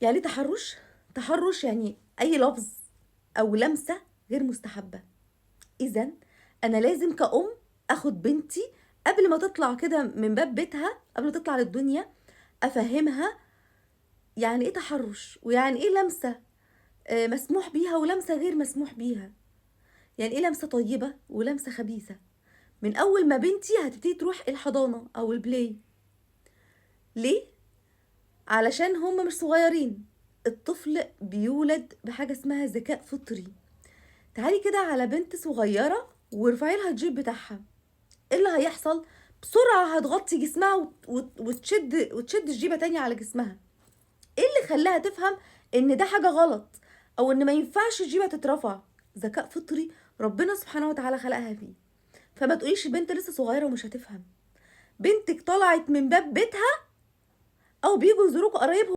يعني تحرش. تحرش يعني اي لفظ او لمسه غير مستحبه. اذا انا لازم كأم اخد بنتي قبل ما تطلع كده من باب بيتها، قبل ما تطلع للدنيا، افهمها يعني ايه تحرش، ويعني ايه لمسه مسموح بيها ولمسه غير مسموح بيها، يعني ايه لمسه طيبه ولمسه خبيثه، من اول ما بنتي هتبتدي تروح الحضانه او البلاي. ليه؟ علشان هم مش صغيرين. الطفل بيولد بحاجه اسمها ذكاء فطري. تعالي كده على بنت صغيره وارفعي لها الجيب بتاعها، ايه اللي هيحصل؟ بسرعه هتغطي جسمها وتشد الجيبه تاني على جسمها. ايه اللي خلاها تفهم ان ده حاجه غلط، او ان ما ينفعش الجيبه تترفع؟ ذكاء فطري ربنا سبحانه وتعالى خلقها فيه. فما تقوليش بنت لسه صغيره ومش هتفهم. بنتك طلعت من باب بيتها او بيجوا يزوروكوا قرايبهم